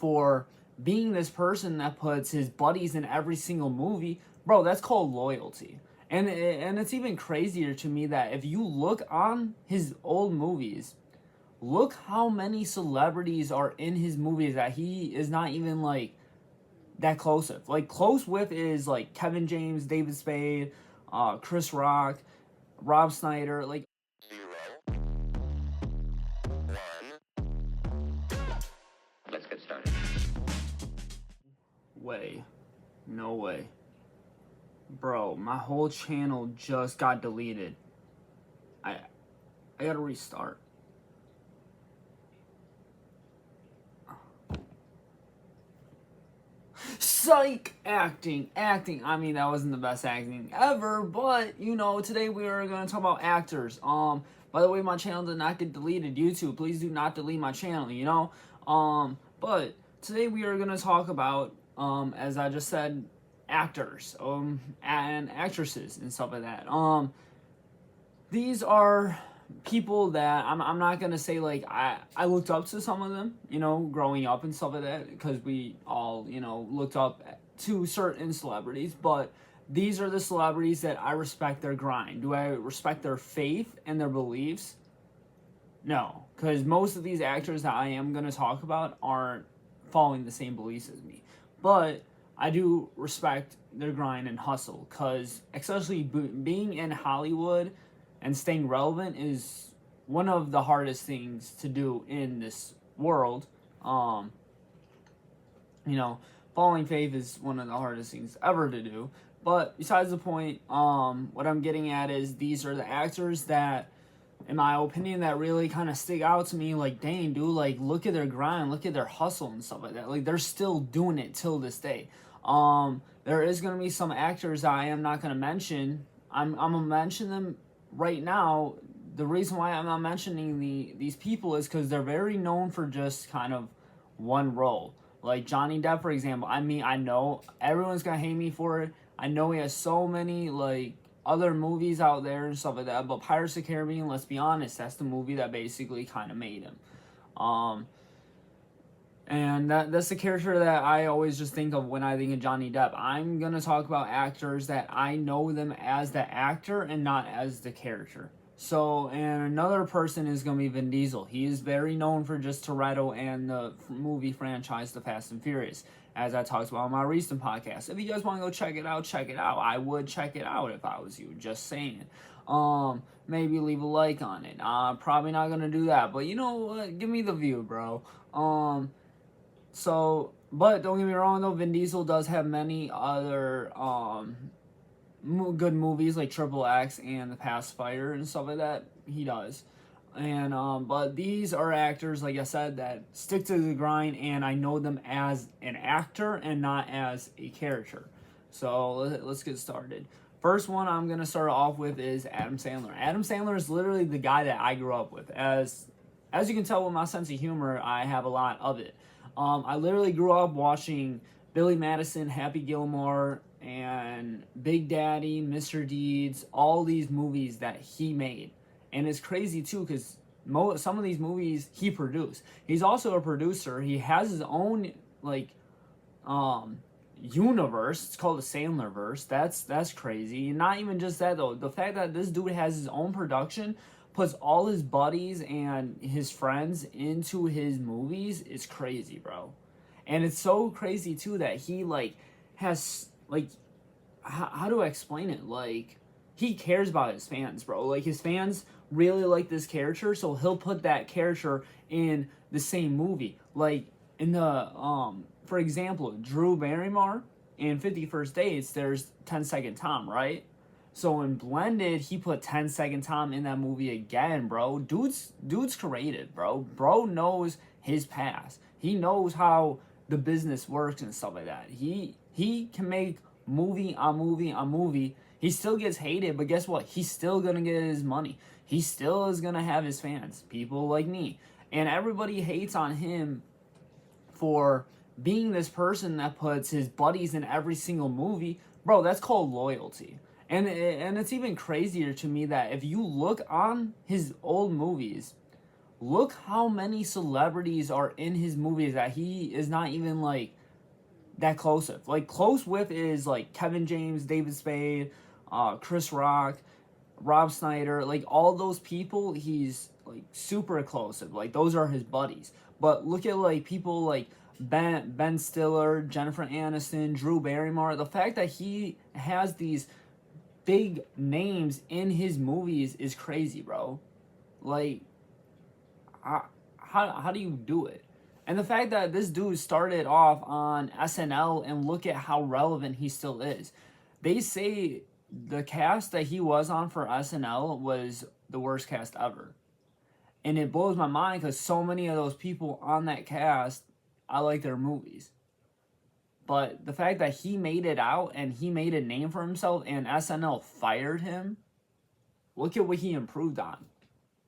for being this person that puts his buddies in every single movie, bro, that's called loyalty. And it's even crazier to me that if you look on his old movies, look how many celebrities are in his movies that he is not even like that close with. Like close with is like Kevin James, David Spade, Chris Rock, Rob Snyder, like 0, 1. Let's get started. way. No way. Bro, my whole channel just got deleted. I gotta restart. Psych! Acting. I mean, that wasn't the best acting ever, but, you know, today we are going to talk about actors. By the way, my channel did not get deleted. YouTube, please do not delete my channel, you know? But today we are going to talk about, as I just said, actors, and actresses and stuff like that. These are people that I'm not gonna say like I looked up to some of them, you know, growing up and stuff like that, because we all, you know, looked up to certain celebrities, but these are the celebrities that I respect their grind. Do I respect their faith and their beliefs? No, because most of these actors that I am gonna talk about aren't following the same beliefs as me, but I do respect their grind and hustle, because especially being in Hollywood and staying relevant is one of the hardest things to do in this world. You know, following faith is one of the hardest things ever to do. But besides the point, what I'm getting at is these are the actors that, in my opinion, that really kind of stick out to me. Like, dang, dude, like, look at their grind, look at their hustle and stuff like that. Like, they're still doing it till this day. There is going to be some actors that I am not going to mention. I'm going to mention them right now. The reason why I'm not mentioning these people is because they're very known for just kind of one role. Like Johnny Depp, for example. I mean, I know everyone's going to hate me for it. I know he has so many, like, other movies out there and stuff like that, but Pirates of the Caribbean, let's be honest, that's the movie that basically kind of made him. And that's the character that I always just think of when I think of Johnny Depp. I'm going to talk about actors that I know them as the actor and not as the character. So, and another person is going to be Vin Diesel. He is very known for just Toretto and the movie franchise, The Fast and Furious, as I talked about on my recent podcast. If you guys want to go check it out, check it out. I would check it out if I was you, just saying. Maybe leave a like on it. Probably not going to do that, but you know what? Give me the view, bro. So, but don't get me wrong though, Vin Diesel does have many other good movies like Triple X and The Pacifier and stuff like that. He does. And but these are actors, like I said, that stick to the grind, and I know them as an actor and not as a character. So let's get started. First one I'm gonna start off with is Adam Sandler. Adam Sandler is literally the guy that I grew up with. As you can tell with my sense of humor, I have a lot of it. I literally grew up watching Billy Madison, Happy Gilmore, and Big Daddy, Mr. Deeds, all these movies that he made. And it's crazy too, because some of these movies he produced. He's also a producer. He has his own like universe. It's called the Sandlerverse. That's crazy. And not even just that though. The fact that this dude has his own production, puts all his buddies and his friends into his movies, is crazy, bro. And it's so crazy too that he like has like how do I explain it? Like, he cares about his fans, bro. Like, his fans really like this character, so he'll put that character in the same movie. Like, in the, for example, Drew Barrymore in 50 First Dates, there's 10 Second Tom, right? So in Blended, he put 10 Second Tom in that movie again, bro. Dude's creative, bro. Bro knows his past. He knows how the business works and stuff like that. He can make movie on movie on movie. He still gets hated, but guess what? He's still gonna get his money. He still is gonna have his fans, people like me. And everybody hates on him for being this person that puts his buddies in every single movie. Bro, that's called loyalty. And it's even crazier to me that if you look on his old movies, look how many celebrities are in his movies that he is not even like that close with. Like close with is like Kevin James, David Spade, Chris Rock, Rob Snyder, like all those people he's like super close with. Like those are his buddies. But look at like people like Ben Stiller, Jennifer Aniston, Drew Barrymore. The fact that he has these big names in his movies is crazy, bro. Like how do you do it? And the fact that this dude started off on SNL and look at how relevant he still is. They say the cast that he was on for SNL was the worst cast ever. And it blows my mind because so many of those people on that cast, I like their movies. But the fact that he made it out and he made a name for himself and SNL fired him, look at what he improved on.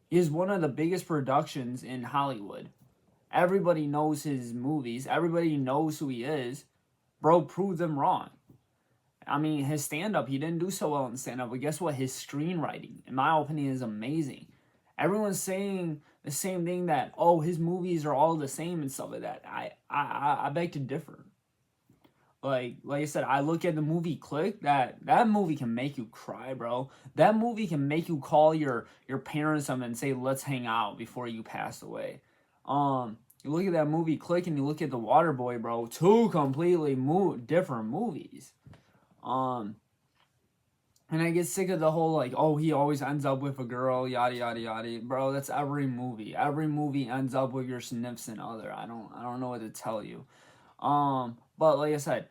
He is one of the biggest productions in Hollywood. Everybody knows his movies. Everybody knows who he is. Bro proved them wrong. I mean, his stand-up, he didn't do so well in stand-up, but guess what? His screenwriting, in my opinion, is amazing. Everyone's saying the same thing that, oh, his movies are all the same and stuff like that. I beg to differ. Like I said, I look at the movie Click. That movie can make you cry, bro. That movie can make you call your parents up and say, "Let's hang out" before you pass away. You look at that movie Click and you look at The Waterboy, bro. Two completely different movies. And I get sick of the whole like, oh, he always ends up with a girl, yada yada yada. Bro, that's every movie. Every movie ends up with your significant other. I don't know what to tell you. But like I said,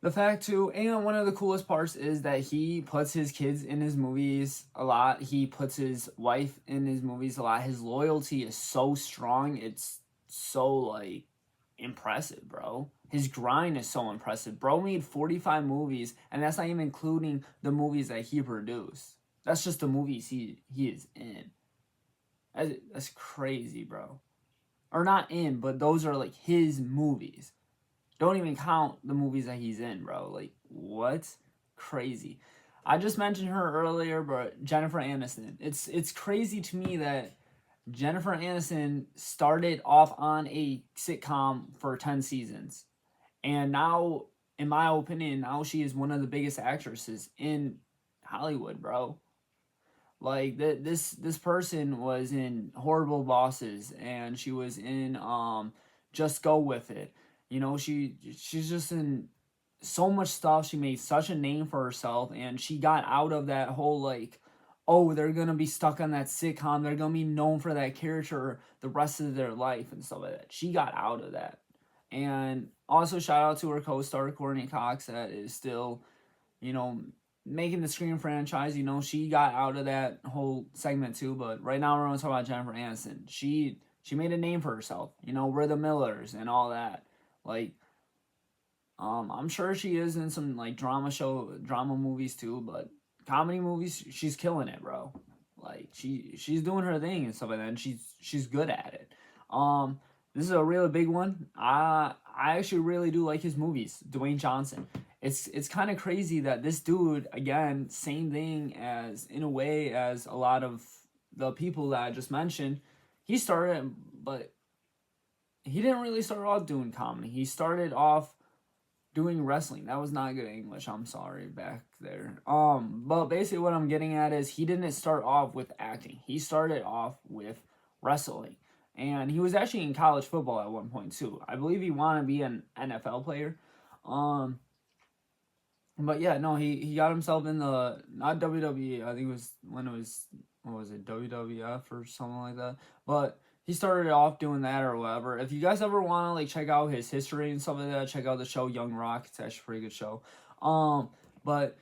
the fact too, and one of the coolest parts is that he puts his kids in his movies a lot. He puts his wife in his movies a lot. His loyalty is so strong. It's so like impressive, bro. His grind is so impressive. Bro made 45 movies, and that's not even including the movies that he produced. That's just the movies he is in. That's crazy, bro. Or not in, but those are like his movies. Don't even count the movies that he's in, bro. Like, what? Crazy. I just mentioned her earlier, but Jennifer Aniston. It's crazy to me that Jennifer Aniston started off on a sitcom for 10 seasons. And now, in my opinion, now she is one of the biggest actresses in Hollywood, bro. Like this person was in Horrible Bosses, and she was in Just Go With It. You know, she's just in so much stuff. She made such a name for herself, and she got out of that whole like, oh, they're gonna be stuck on that sitcom. They're gonna be known for that character the rest of their life and stuff like that. She got out of that, and also shout out to her co-star Courtney Cox that is still, you know, making the Scream franchise. You know, she got out of that whole segment too. But right now we're gonna talk about Jennifer Aniston. She made a name for herself. You know, we're the Millers and all that. Like, I'm sure she is in some like drama movies too, but comedy movies, she's killing it, bro. Like she's doing her thing and stuff like that, and she's good at it. This is a really big one. I actually really do like his movies. Dwayne Johnson. It's kind of crazy that this dude, again, same thing as in a way as a lot of the people that I just mentioned. He started, but he didn't really start off doing comedy. He started off doing wrestling. That was not good English. I'm sorry back there. But basically what I'm getting at is he didn't start off with acting. He started off with wrestling. And he was actually in college football at one point too. I believe he wanted to be an NFL player. But yeah, no, he got himself in the not WWE. I think it was when it was what was it, WWF or something like that. But he started off doing that or whatever. If you guys ever want to like check out his history and stuff like that, check out the show Young Rock. It's actually a pretty good show. But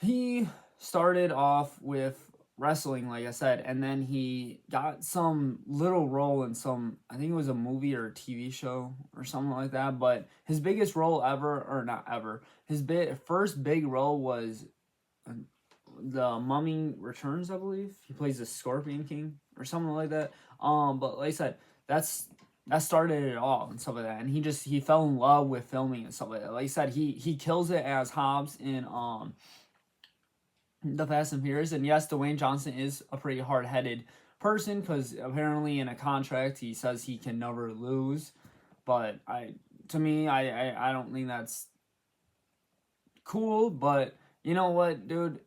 he started off with wrestling, like I said, and then he got some little role in some, I think it was a movie or a TV show or something like that. But his biggest role ever, or not ever, his first big role was The Mummy Returns, I believe. He plays the Scorpion King or something like that. But like I said, that started it all and stuff like that. And he fell in love with filming and stuff like that. Like I said, he kills it as Hobbs in The Fast and Furious. And yes, Dwayne Johnson is a pretty hard-headed person, because apparently in a contract he says he can never lose. But to me, I don't think that's cool. But you know what, dude,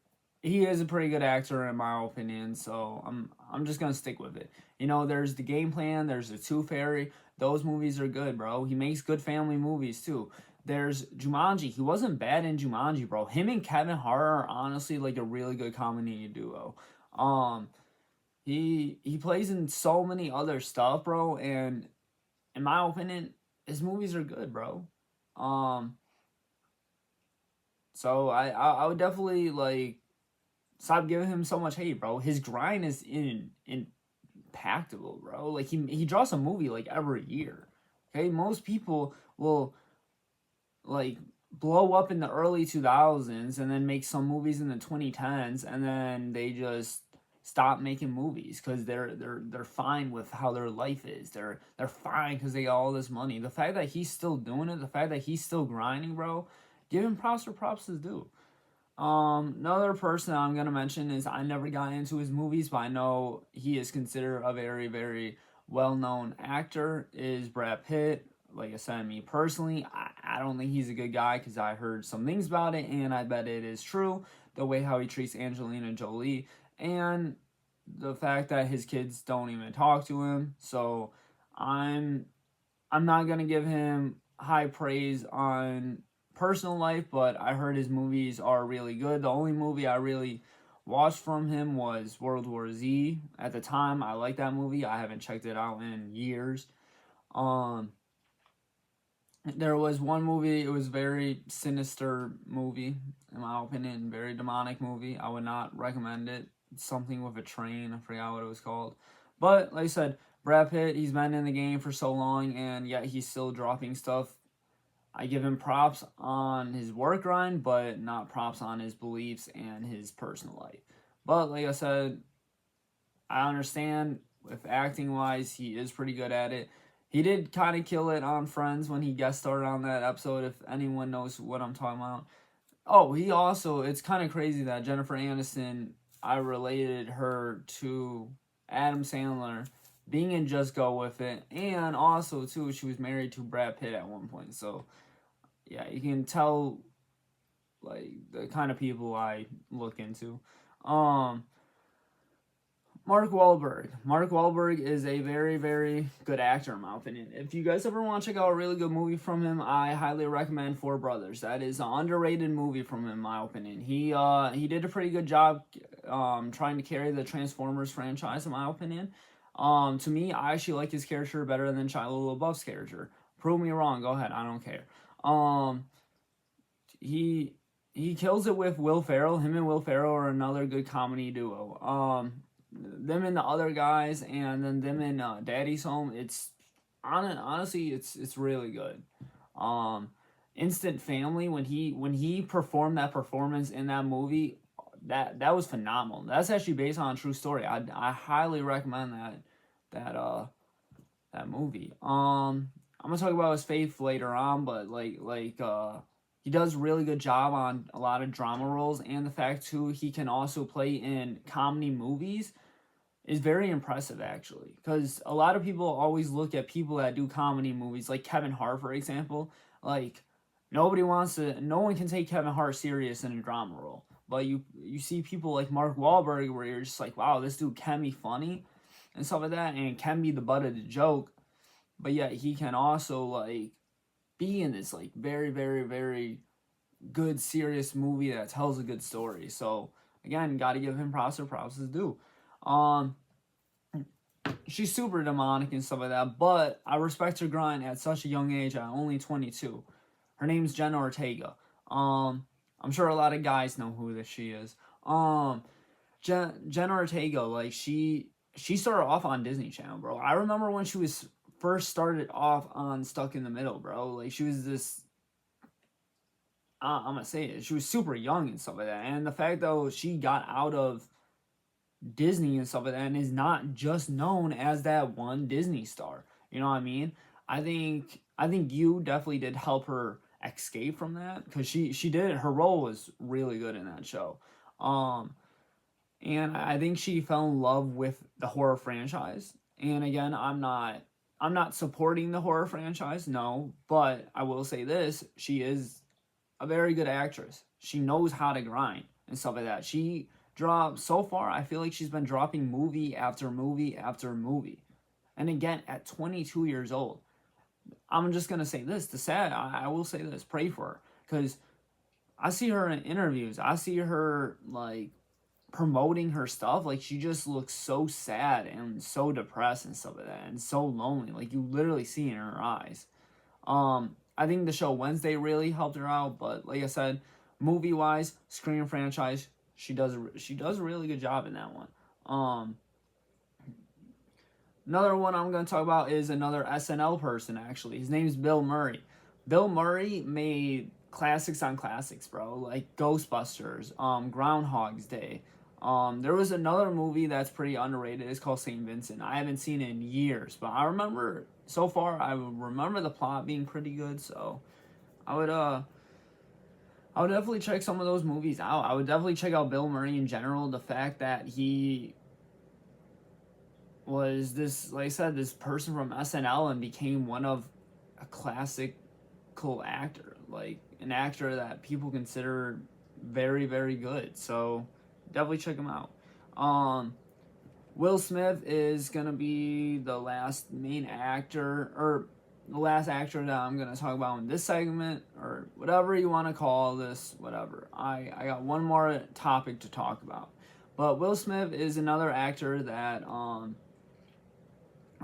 he is a pretty good actor in my opinion. So I'm just gonna stick with it. You know, there's the Game Plan, there's the Tooth Fairy. Those movies are good, bro. He makes good family movies too. There's Jumanji. He wasn't bad in Jumanji, bro. Him and Kevin Hart are honestly like a really good comedy duo. Um, he plays in so many other stuff, bro, and in my opinion, his movies are good, bro. Um, so I would definitely like stop giving him so much hate, bro. His grind is impactable, bro. Like he draws a movie like every year. Okay, most people will like blow up in the early 2000s and then make some movies in the 2010s and then they just stop making movies because they're fine with how their life is. They're fine because they got all this money. The fact that he's still doing it, the fact that he's still grinding, bro, give him props for props is due. Another person I'm gonna mention is I never got into his movies, but I know he is considered a very, very well-known actor. Is Brad Pitt. Like I said, me personally, I don't think he's a good guy because I heard some things about it, and I bet it is true. The way how he treats Angelina Jolie, and the fact that his kids don't even talk to him. So I'm I'm not gonna give him high praise on personal life, but I heard his movies are really good. The only movie I really watched from him was World War Z. At the time, I liked that movie. I haven't checked it out in years. Um, there was one movie. It was very sinister movie, in my opinion. Very demonic movie. I would not recommend it. Something with a train. I forgot what it was called. But like I said, Brad Pitt, he's been in the game for so long, and yet he's still dropping stuff. I give him props on his work grind, but not props on his beliefs and his personal life. But like I said, I understand if acting wise, he is pretty good at it. He did kind of kill it on Friends when he guest starred on that episode, if anyone knows what I'm talking about. Oh, he also, it's kind of crazy that Jennifer Aniston, I related her to Adam Sandler being in Just Go With It, and also, too, she was married to Brad Pitt at one point. So, yeah, you can tell, like, the kind of people I look into. Um, Mark Wahlberg. Mark Wahlberg is a very, very good actor, in my opinion. If you guys ever want to check out a really good movie from him, I highly recommend Four Brothers. That is an underrated movie from him, in my opinion. He did a pretty good job trying to carry the Transformers franchise, in my opinion. To me, I actually like his character better than Shia LaBeouf's character. Prove me wrong. Go ahead. I don't care. Um, he he kills it with Will Ferrell. Him and Will Ferrell are another good comedy duo. Them and the other guys, and then them and Daddy's Home. It's honestly, it's really good. Um, Instant Family, when he performed that performance in that movie, that was phenomenal. That's actually based on a true story. I highly recommend that that movie. I'm gonna talk about his faith later on, but he does really good job on a lot of drama roles, and the fact too he can also play in comedy movies is very impressive actually. Because a lot of people always look at people that do comedy movies, like Kevin Hart for example. Like no one can take Kevin Hart serious in a drama role. But you see people like Mark Wahlberg where you're just like, wow, this dude can be funny and stuff like that, and can be the butt of the joke, but yet he can also like be in this like very, very, very good serious movie that tells a good story. So again, got to give him props where props is due. Um, she's super demonic and stuff like that, but I respect her grind at such a young age at only 22. Her name's Jenna Ortega. I'm sure a lot of guys know who this she is. Jenna Ortega, like she started off on Disney Channel, bro. I remember when she was first started off on Stuck in the Middle, bro. Like she was this. I'm gonna say it. She was super young and stuff like that, and the fact though she got out of Disney and stuff like that, and is not just known as that one Disney star. You know what I mean? I think you definitely did help her escape from that because she did her role was really good in that show. Um, and I think she fell in love with the horror franchise. And again, I'm not supporting the horror franchise, no, but I will say this: she is a very good actress. She knows how to grind and stuff like that. She dropped so far. I feel like she's been dropping movie after movie after movie, and again at 22 years old. I'm just gonna say this: I will say this: pray for her, because I see her in interviews. I see her like promoting her stuff. Like she just looks so sad and so depressed and stuff like that, and so lonely. Like you literally see in her eyes. I think the show Wednesday really helped her out, but like I said, movie wise, Scream franchise, she does a really good job in that one. Another one I'm gonna talk about is another SNL person. Actually, his name's Bill Murray. Bill Murray made classics on classics, bro, like Ghostbusters, Groundhog's Day. There was another movie that's pretty underrated. It's called Saint Vincent. I haven't seen it in years, but I remember so far. I remember the plot being pretty good, so I would I would definitely check some of those movies out. I would definitely check out Bill Murray in general. The fact that he was this, like I said, this person from SNL and became one of a classical actor, like an actor that people consider very, very good. So definitely check him out. Um, Will Smith is gonna be the last main actor, or the last actor that I'm gonna talk about in this segment, or whatever you want to call this, whatever. I got one more topic to talk about, but Will Smith is another actor that I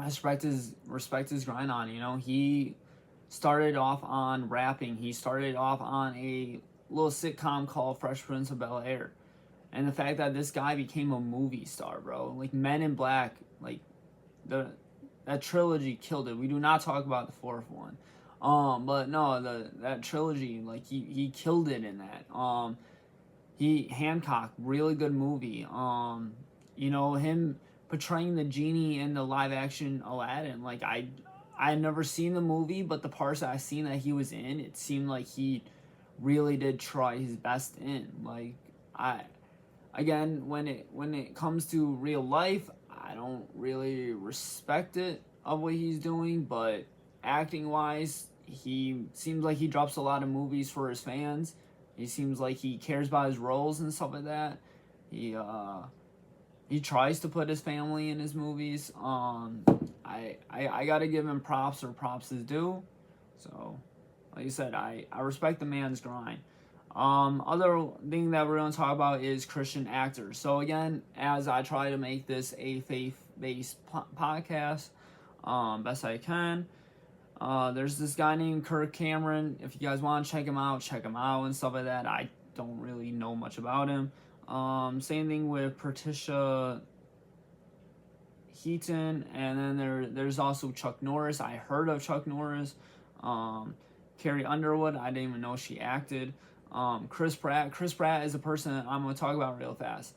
respect his grind on. You know, he started off on rapping. He started off on a little sitcom called Fresh Prince of Bel Air, and the fact that this guy became a movie star, bro. Like Men in Black, like the that trilogy killed it. We do not talk about the fourth one. But no, that trilogy, like he killed it in that. He Hancock, really good movie. You know, him portraying the genie in the live action Aladdin. Like I had never seen the movie, but the parts that I seen that he was in, it seemed like he really did try his best in. Like I again, when it comes to real life, I don't really respect it of what he's doing, but acting wise, he seems like he drops a lot of movies for his fans. He seems like he cares about his roles and stuff like that. He uh he tries to put his family in his movies. I gotta give him props or props is due. So, like I said, I respect the man's grind. Other thing that we're going to talk about is Christian actors. So again, as I try to make this a faith-based podcast, best I can. There's this guy named Kirk Cameron. If you guys want to check him out and stuff like that. I don't really know much about him. Same thing with Patricia Heaton, and then there's also Chuck Norris. I heard of Chuck Norris. Carrie Underwood, I didn't even know she acted. Chris Pratt. Chris Pratt is a person I'm going to talk about real fast.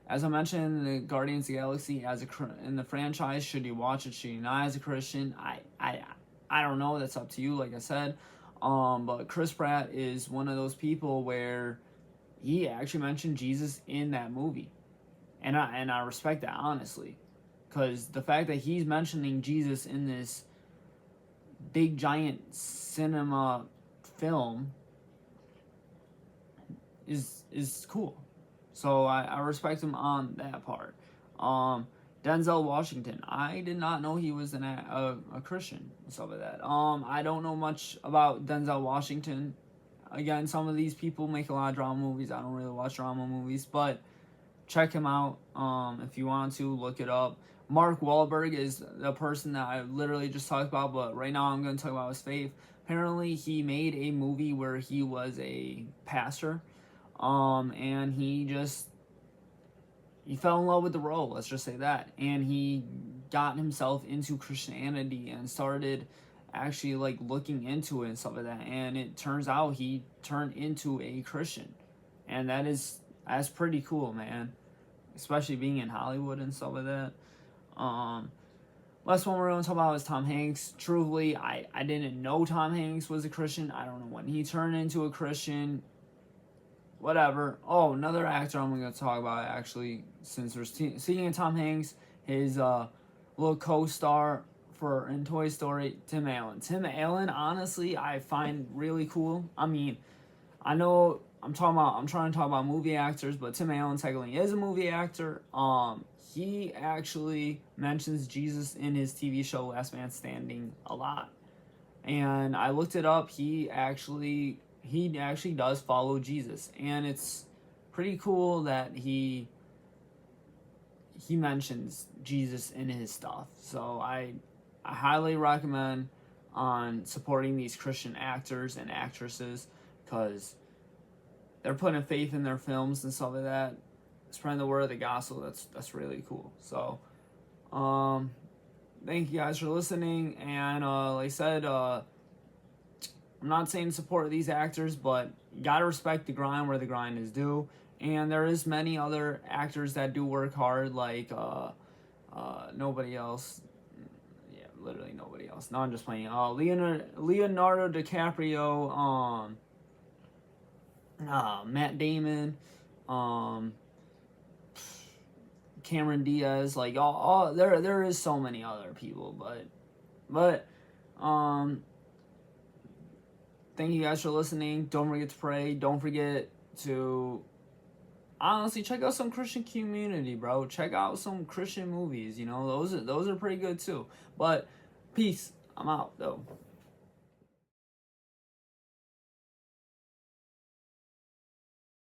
As I mentioned in the Guardians of the Galaxy, in the franchise, should you watch it? Should you not? As a Christian, I don't know. That's up to you. Like I said, but Chris Pratt is one of those people where he actually mentioned Jesus in that movie, and I respect that honestly, because the fact that he's mentioning Jesus in this big giant cinema film is cool. So I respect him on that part. Denzel Washington. I did not know he was a Christian and stuff like that. I don't know much about Denzel Washington. Again, some of these people make a lot of drama movies. I don't really watch drama movies, but check him out. If you want to look it up. Mark Wahlberg is the person that I literally just talked about, but right now I'm going to talk about his faith. Apparently, he made a movie where he was a pastor, and he fell in love with the role. Let's just say that, and he got himself into Christianity and started actually like looking into it and stuff like that. And it turns out he turned into a Christian, and that's pretty cool, man. Especially being in Hollywood and stuff like that. Last one we're going to talk about is Tom Hanks. Truthfully, I didn't know Tom Hanks was a Christian. I don't know when he turned into a Christian. whatever. Oh, another actor I'm gonna talk about actually, since we're seeing Tom Hanks, his little co-star for in Toy Story, Tim Allen. Tim Allen, honestly, I find really cool. I mean, I know I'm trying to talk about movie actors, but Tim Allen technically is a movie actor. He actually mentions Jesus in his TV show Last Man Standing a lot, and I looked it up. He actually does follow Jesus, and it's pretty cool that he mentions Jesus in his stuff. So I highly recommend on supporting these Christian actors and actresses, because they're putting faith in their films and stuff like that, spreading the word of the gospel. That's really cool. So thank you guys for listening, and like I said, I'm not saying support these actors, but you gotta respect the grind where the grind is due. And there is many other actors that do work hard, like nobody else. Yeah, literally nobody else. No, I'm just playing. Leonardo DiCaprio, Matt Damon, um, Cameron Diaz, like all there is so many other people, but thank you guys for listening. Don't forget to pray. Don't forget to honestly check out some Christian community, bro. Check out some Christian movies. You know, those are pretty good too. But peace. I'm out though.